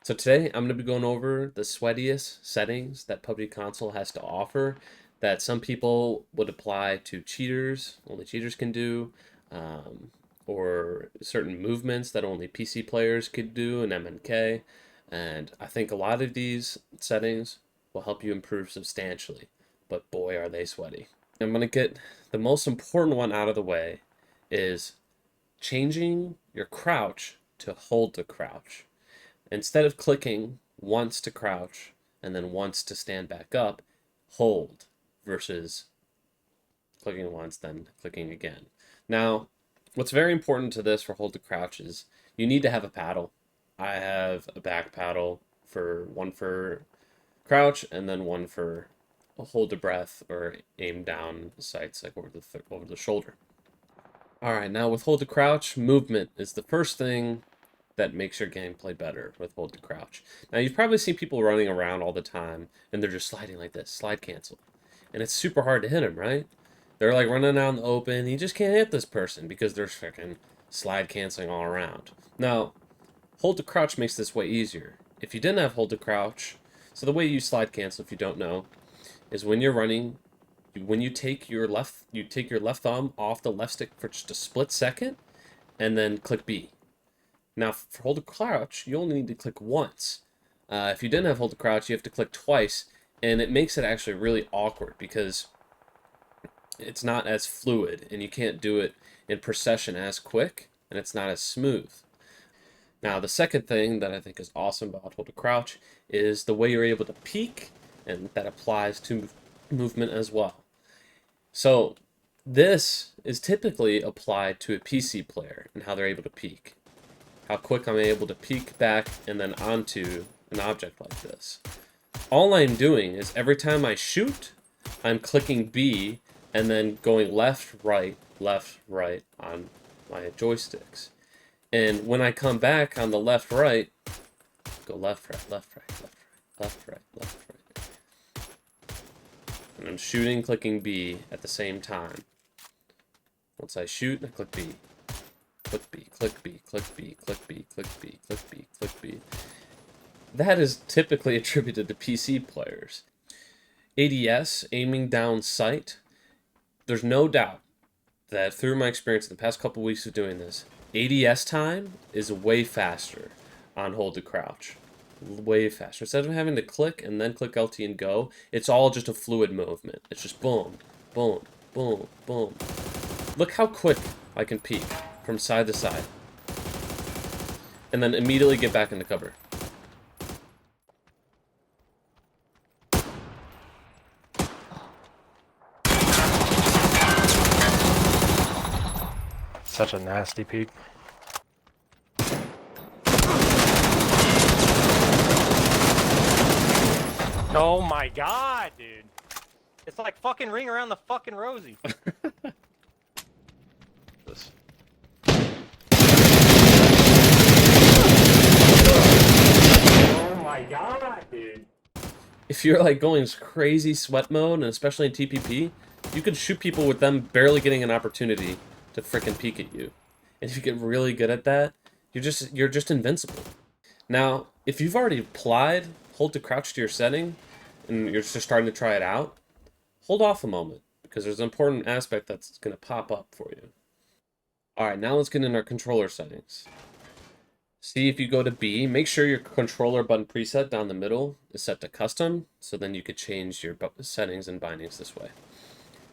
So today I'm going to be going over the sweatiest settings that PUBG console has to offer that some people would apply to cheaters, only cheaters can do, um, or certain movements that only PC players could do in MNK. And I think a lot of these settings will help you improve substantially, but boy, are they sweaty. I'm going to get the most important one out of the way is changing your crouch to hold to crouch. Instead of clicking once to crouch and then once to stand back up, hold versus clicking once, then clicking again. Now, what's very important to this for hold to crouch is you need to have a paddle. I have a back paddle for one for crouch and then one for hold the breath or aim down sights like over the shoulder. All right, now with hold to crouch, movement is the first thing that makes your gameplay better with hold to crouch. Now you've probably seen people running around all the time and they're just sliding like this, slide cancel. And it's super hard to hit them, right? They're like running out in the open, you just can't hit this person because they're freaking slide canceling all around. Now, hold to crouch makes this way easier. If you didn't have hold to crouch, so the way you slide cancel, if you don't know, is when you're running, when you take your left thumb off the left stick for just a split second, and then click B. Now, for hold to crouch, you only need to click once. If you didn't have hold to crouch, you have to click twice, and it makes it actually really awkward because it's not as fluid, and you can't do it in procession as quick, and it's not as smooth. Now, the second thing that I think is awesome about hold to crouch is the way you're able to peek, and that applies to movement as well. So, this is typically applied to a PC player and how they're able to peek. How quick I'm able to peek back and then onto an object like this. All I'm doing is every time I shoot, I'm clicking B and then going left, right on my joysticks. And when I come back on the left, right, go left, right, left, right, left, right, left, right, left, right. And I'm shooting, clicking B at the same time. Once I shoot, I click B. Click B, click B, click B, click B, click B, click B, click B. That is typically attributed to PC players. ADS, aiming down sight, there's no doubt that through my experience in the past couple weeks of doing this, ADS time is way faster on hold to crouch. Way faster. Instead of having to click and then click LT and go, it's all just a fluid movement. It's just boom, boom, boom, boom. Look how quick I can peek from side to side. And then immediately get back into cover. Such a nasty peek. Oh my god, dude. It's like fucking Ring Around the fucking Rosie. This. Oh my god, dude. If you're like going crazy sweat mode, and especially in TPP, you could shoot people with them barely getting an opportunity to frickin' peek at you. And if you get really good at that, you're just invincible. Now, if you've already applied hold to crouch to your setting, and you're just starting to try it out, hold off a moment, because there's an important aspect that's going to pop up for you. Alright, now let's get into our controller settings. See, if you go to B, make sure your controller button preset down the middle is set to custom, so then you could change your settings and bindings this way.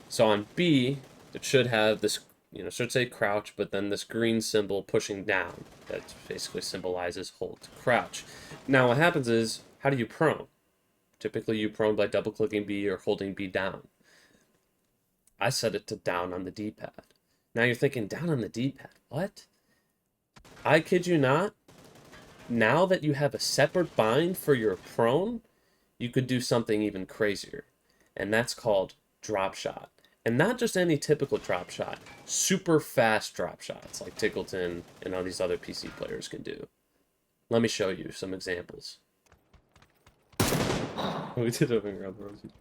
So on B, it should have this, should say crouch, but then this green symbol pushing down. That basically symbolizes hold to crouch. Now what happens is, how do you prone? Typically you prone by double clicking B or holding B down. I set it to down on the D-pad. Now you're thinking, down on the D-pad, what? I kid you not, now that you have a separate bind for your prone, you could do something even crazier. And that's called drop shot. And not just any typical drop shot, super fast drop shots like Tickleton and all these other PC players can do. Let me show you some examples. We did a finger on the Rosie.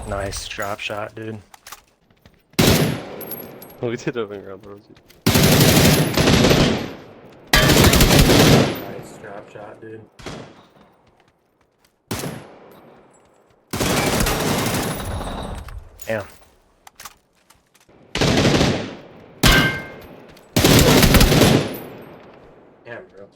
Nice drop shot, dude. We did a finger on the Rosie. drop shot, dude. Damn. Yeah, bro.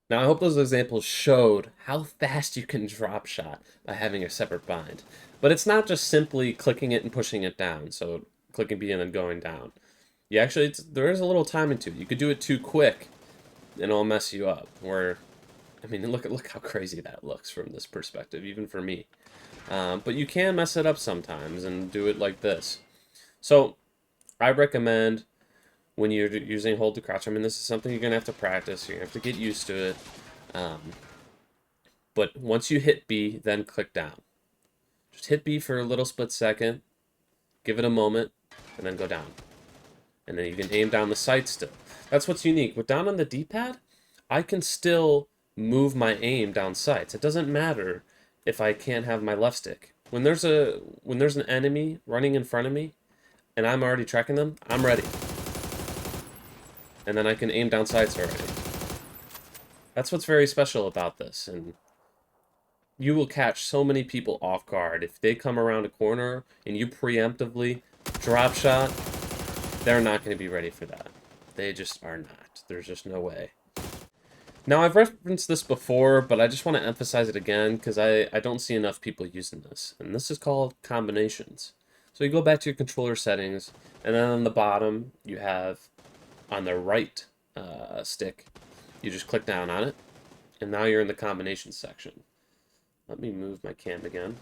Now, I hope those examples showed how fast you can drop shot by having a separate bind. But it's not just simply clicking it and pushing it down. So clicking B and then going down. You actually, there is a little timing to it. You could do it too quick and it'll mess you up. Where, I mean, look how crazy that looks from this perspective, even for me. But you can mess it up sometimes and do it like this. So I recommend when you're using hold to crouch. I mean, this is something you're going to have to practice. You're going to have to get used to it. But once you hit B, then click down. Just hit B for a little split second, give it a moment, and then go down. And then you can aim down the sight still. That's what's unique. With down on the D-pad, I can still move my aim down sights. It doesn't matter if I can't have my left stick. When there's an enemy running in front of me, and I'm already tracking them, I'm ready. And then I can aim down sights already. That's what's very special about this, and you will catch so many people off guard. If they come around a corner and you preemptively drop shot, they're not going to be ready for that. They just are not. There's just no way. Now, I've referenced this before, but I just want to emphasize it again because I don't see enough people using this. And this is called combinations. So you go back to your controller settings, and then on the bottom, you have on the right stick, you just click down on it, and now you're in the combinations section. Let me move my cam again.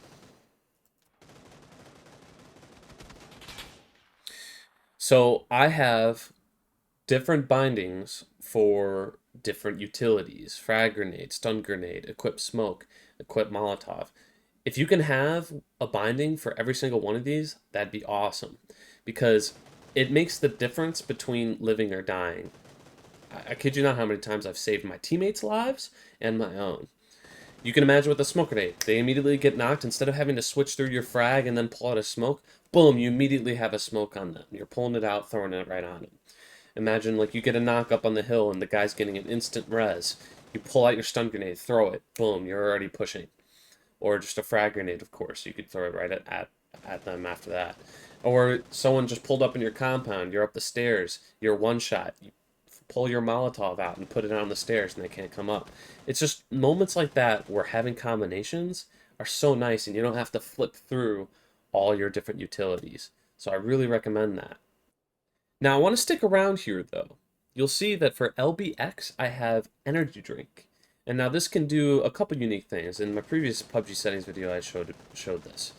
So I have different bindings for different utilities: frag grenade, stun grenade, equip smoke, equip Molotov. If you can have a binding for every single one of these, that'd be awesome, because it makes the difference between living or dying. I kid you not how many times I've saved my teammates' lives and my own. You can imagine with a smoke grenade, they immediately get knocked. Instead of having to switch through your frag and then pull out a smoke, boom, you immediately have a smoke on them. You're pulling it out, throwing it right on them. Imagine like you get a knock up on the hill and the guy's getting an instant res. You pull out your stun grenade, throw it, boom, you're already pushing. Or just a frag grenade, of course. You could throw it right at them after that. Or someone just pulled up in your compound, you're up the stairs, you're one shot, you pull your Molotov out and put it on the stairs and they can't come up. It's just moments like that where having combinations are so nice and you don't have to flip through all your different utilities. So I really recommend that. Now I want to stick around here though. You'll see that for LBX I have energy drink. And now this can do a couple unique things. In my previous PUBG settings video I showed this.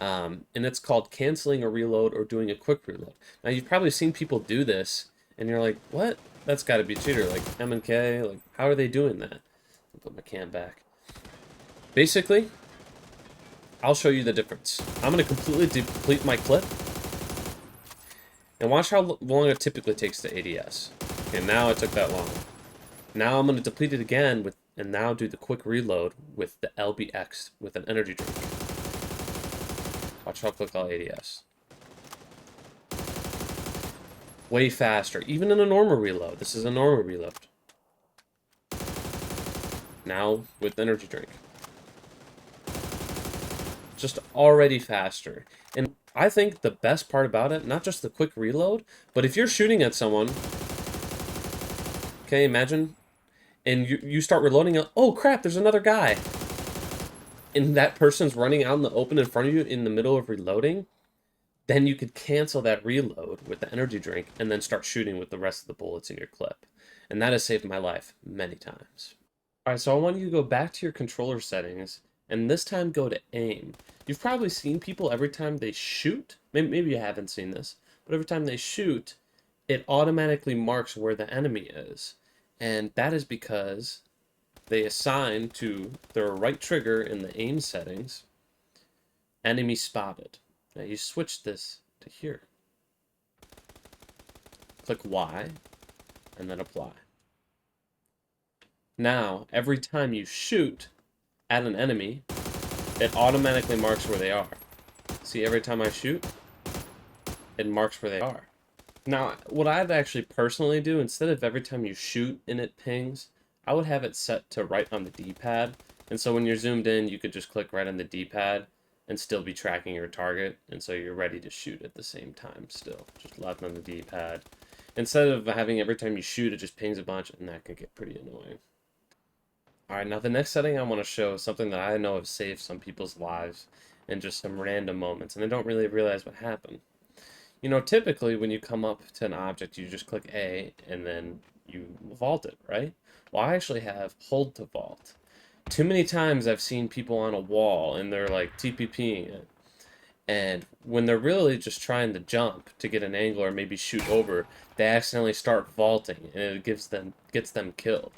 And it's called canceling a reload or doing a quick reload. Now you've probably seen people do this and you're like, what? That's got to be cheater. Like M&K, like how are they doing that? I'll put my cam back. Basically, I'll show you the difference. I'm going to completely deplete my clip. And watch how long it typically takes to ADS. Okay, now it took that long. Now I'm going to deplete it again and now do the quick reload with the LBX with an energy drink. Watch how quick I'll ADS. Way faster, even in a normal reload. This is a normal reload. Now with energy drink. Just already faster. And I think the best part about it, not just the quick reload, but if you're shooting at someone, okay, imagine, and you start reloading, oh crap, there's another guy. And that person's running out in the open in front of you in the middle of reloading, then you could cancel that reload with the energy drink and then start shooting with the rest of the bullets in your clip. And that has saved my life many times. Alright, so I want you to go back to your controller settings and this time go to aim. You've probably seen people every time they shoot, maybe you haven't seen this, but every time they shoot, it automatically marks where the enemy is. And that is because they assign to their right trigger in the aim settings, enemy spotted. Now you switch this to here. Click Y, and then apply. Now, every time you shoot at an enemy, it automatically marks where they are. See, every time I shoot, it marks where they are. Now, what I'd actually personally do, instead of every time you shoot and it pings, I would have it set to right on the D-pad. And so when you're zoomed in, you could just click right on the D-pad and still be tracking your target. And so you're ready to shoot at the same time still. Just left on the D-pad. Instead of having every time you shoot, it just pings a bunch, and that can get pretty annoying. All right, now the next setting I want to show is something that I know have saved some people's lives in just some random moments, and they don't really realize what happened. You know, typically when you come up to an object, you just click A and then you vault it, right? Well, I actually have hold to vault. Too many times I've seen people on a wall and they're like TPPing it. And when they're really just trying to jump to get an angle or maybe shoot over, they accidentally start vaulting and it gets them killed.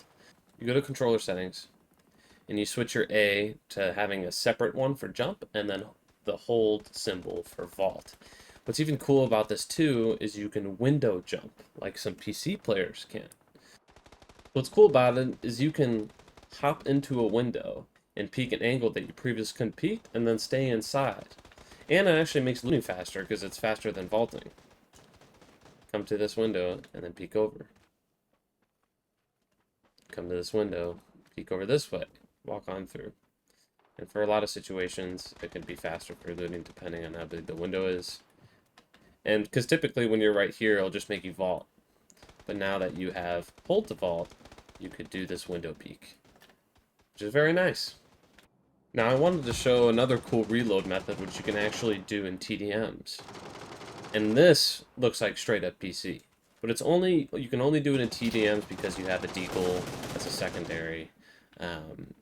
You go to controller settings and you switch your A to having a separate one for jump and then the hold symbol for vault. What's even cool about this too is you can window jump like some PC players can. What's cool about it is you can hop into a window and peek an angle that you previously couldn't peek and then stay inside. And it actually makes looting faster because it's faster than vaulting. Come to this window and then peek over. Come to this window, peek over this way, walk on through. And for a lot of situations, it can be faster for looting depending on how big the window is. And because typically when you're right here, it'll just make you vault. But now that you have hold to vault, you could do this window peek, which is very nice. Now I wanted to show another cool reload method which you can actually do in TDMs. And this looks like straight up PC. But you can only do it in TDMs because you have a deagle as a secondary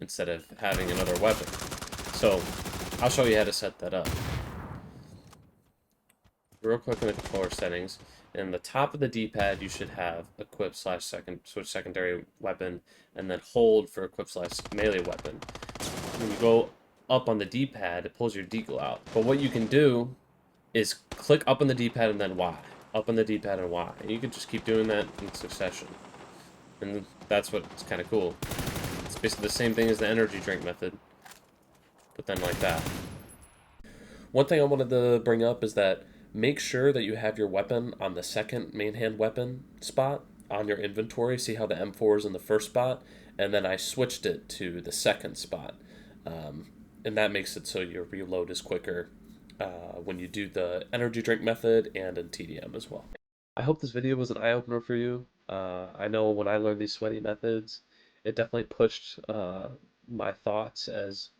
instead of having another weapon. So I'll show you how to set that up. Real quick in the controller settings, in the top of the D-pad you should have equip slash switch secondary weapon, and then hold for equip slash melee weapon. When you go up on the D-pad, it pulls your deagle out. But what you can do is click up on the D-pad and then Y. Up on the D-pad and Y. And you can just keep doing that in succession. And that's what's kind of cool. It's basically the same thing as the energy drink method, but then like that. One thing I wanted to bring up is that make sure that you have your weapon on the second main hand weapon spot on your inventory. See how the M4 is in the first spot? And then I switched it to the second spot. And that makes it so your reload is quicker when you do the energy drink method and in TDM as well. I hope this video was an eye-opener for you. I know when I learned these sweaty methods, it definitely pushed my thoughts as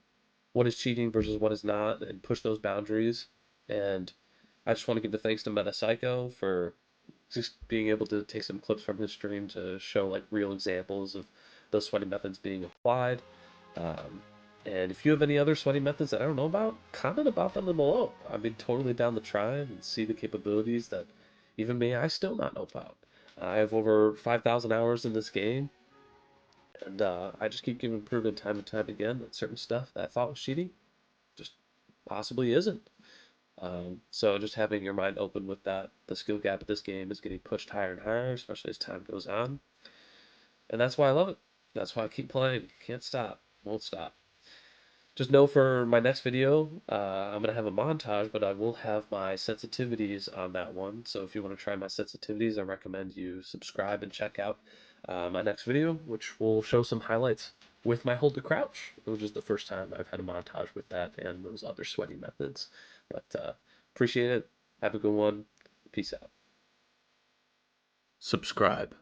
what is cheating versus what is not, and push those boundaries. And I just want to give the thanks to MetaPsycho for just being able to take some clips from his stream to show like real examples of those sweaty methods being applied. Um, and if you have any other sweaty methods that I don't know about, comment about them below. I'd be totally down to try and see the capabilities that even me, I still not know about. I have over 5,000 hours in this game, and I just keep getting proven time and time again that certain stuff that I thought was cheating just possibly isn't. So just having your mind open with that, the skill gap of this game is getting pushed higher and higher, especially as time goes on. And that's why I love it. That's why I keep playing. Can't stop. Won't stop. Just know for my next video, I'm going to have a montage, but I will have my sensitivities on that one. So if you want to try my sensitivities, I recommend you subscribe and check out my next video, which will show some highlights with my hold to crouch, which is the first time I've had a montage with that and those other sweaty methods. But appreciate it. Have a good one. Peace out. Subscribe.